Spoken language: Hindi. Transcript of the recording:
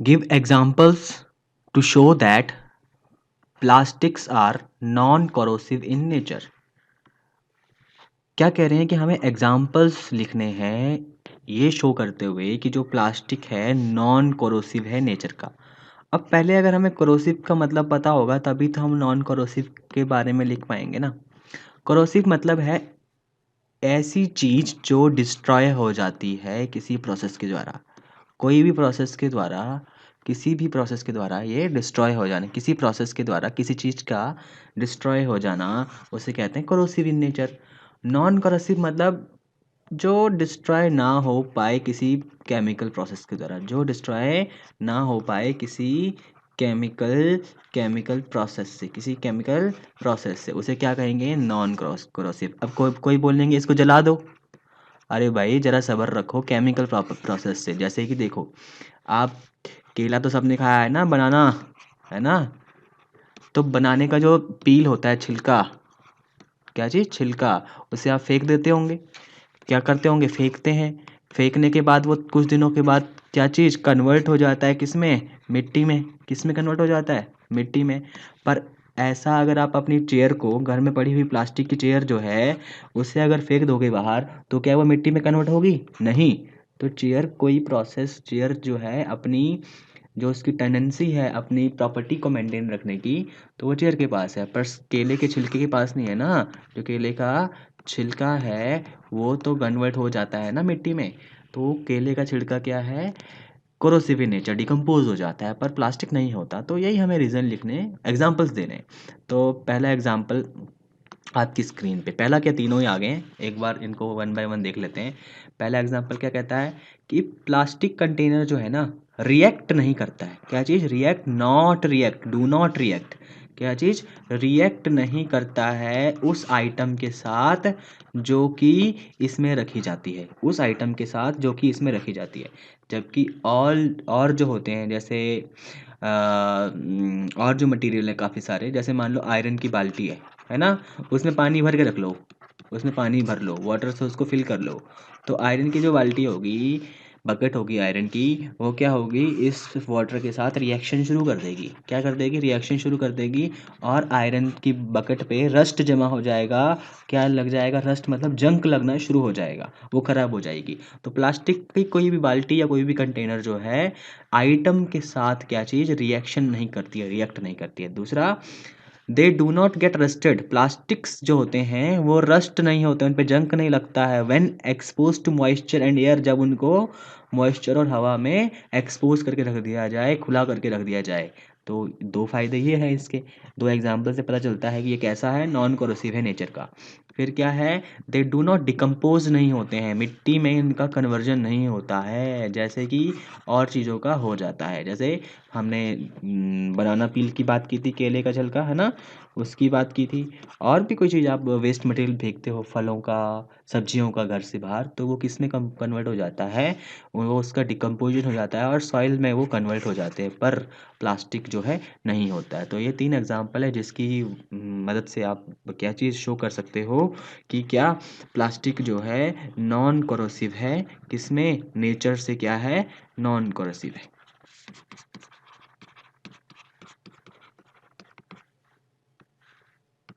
Give examples to show that plastics are non-corrosive in nature. क्या कह रहे हैं कि हमें एग्जाम्पल्स लिखने हैं ये शो करते हुए कि जो प्लास्टिक है नॉन कोरोसिव है नेचर का। अब पहले अगर हमें कोरोसिव का मतलब पता होगा तभी तो हम नॉन कोरोसिव के बारे में लिख पाएंगे ना। कोरोसिव मतलब है ऐसी चीज जो डिस्ट्रॉय हो जाती है किसी प्रोसेस के द्वारा। कोई भी प्रोसेस के द्वारा, किसी भी प्रोसेस के द्वारा ये डिस्ट्रॉय हो जाना, किसी प्रोसेस के द्वारा किसी चीज़ का डिस्ट्रॉय हो जाना उसे कहते हैं corrosive in nature. Non corrosive मतलब जो डिस्ट्रॉय ना हो पाए किसी केमिकल प्रोसेस के द्वारा, जो डिस्ट्रॉय ना हो पाए किसी केमिकल केमिकल प्रोसेस से, किसी केमिकल प्रोसेस से, उसे क्या कहेंगे? Non corrosive. अब कोई कोई बोलेंगे इसको जला दो। अरे भाई जरा सब्र रखो, केमिकल प्रोसेस से। जैसे कि देखो, आप केला तो सबने खाया है ना, बनाना है ना, तो बनाने का जो पील होता है, छिलका, क्या चीज़? छिलका, उसे आप फेंक देते होंगे। क्या करते होंगे? फेंकते हैं। फेंकने के बाद वो कुछ दिनों के बाद क्या चीज़ कन्वर्ट हो जाता है? किस में? मिट्टी में। किस में कन्वर्ट हो जाता है? मिट्टी में। पर ऐसा अगर आप अपनी चेयर को, घर में पड़ी हुई प्लास्टिक की चेयर जो है, उसे अगर फेंक दोगे बाहर, तो क्या वो मिट्टी में कन्वर्ट होगी? नहीं। तो चेयर कोई प्रोसेस, चेयर जो है अपनी, जो उसकी टेंडेंसी है अपनी प्रॉपर्टी को मेंटेन रखने की, तो वो चेयर के पास है, पर केले के छिलके के पास नहीं है ना। जो केले का छिलका है वो तो कन्वर्ट हो जाता है ना मिट्टी में। तो केले का छिलका क्या है? कोरोसिव इन नेचर, डिकम्पोज हो जाता है, पर प्लास्टिक नहीं होता। तो यही हमें रीज़न लिखने, एग्जाम्पल्स देने। तो पहला एग्जाम्पल आपकी स्क्रीन पे, पहला क्या तीनों ही आ गए हैं, एक बार इनको वन बाय वन देख लेते हैं। पहला एग्जाम्पल क्या कहता है कि प्लास्टिक कंटेनर जो है ना, रिएक्ट नहीं करता है। क्या चीज़? React, not react, do not react. क्या चीज़? रिएक्ट नहीं करता है उस आइटम के साथ जो कि इसमें रखी जाती है, उस आइटम के साथ जो कि इसमें रखी जाती है। जबकि ऑल और जो होते हैं, जैसे और जो मटेरियल है काफ़ी सारे, जैसे मान लो आयरन की बाल्टी है ना, उसमें पानी भर के रख लो, उसमें पानी भर लो, वाटर से उसको फिल कर लो। तो आयरन की जो बाल्टी होगी, बकेट होगी आयरन की, वो क्या होगी? इस वाटर के साथ रिएक्शन शुरू कर देगी। क्या कर देगी? रिएक्शन शुरू कर देगी, और आयरन की बकेट पे रस्ट जमा हो जाएगा। क्या लग जाएगा? रस्ट मतलब जंक लगना शुरू हो जाएगा, वो ख़राब हो जाएगी। तो प्लास्टिक की कोई भी बाल्टी या कोई भी कंटेनर जो है, आइटम के साथ क्या चीज़? रिएक्शन नहीं करती है, रिएक्ट नहीं करती है। दूसरा, they do not get rusted. Plastics जो होते हैं वो रस्ट नहीं होते, उन पे जंक नहीं लगता है। When expose to moisture and air, जब उनको मॉइस्चर और हवा में एक्सपोज करके रख दिया जाए, खुला करके रख दिया जाए। तो दो फायदे ये हैं इसके। दो एग्जाम्पल से पता चलता है कि ये कैसा है, नॉन कोरोसिव है नेचर का। फिर क्या है? दे डू नॉट डिकम्पोज, नहीं होते हैं, मिट्टी में इनका कन्वर्जन नहीं होता है, जैसे कि और चीज़ों का हो जाता है। जैसे हमने बनाना पील की बात की थी, केले का छिलका है ना, उसकी बात की थी। और भी कोई चीज़ आप वेस्ट मटेरियल फेंकते हो, फलों का, सब्जियों का, घर से बाहर, तो वो किस में कन्वर्ट हो जाता है? वो उसका डिकम्पोजिशन हो जाता है और सॉइल में वो कन्वर्ट हो जाते हैं, पर प्लास्टिक जो है नहीं होता है। तो ये तीन एग्जाम्पल है जिसकी मदद से आप क्या चीज़ शो कर सकते हो कि क्या प्लास्टिक जो है नॉन कोरोसिव है, किसमें? नेचर से क्या है? नॉन कोरोसिव है।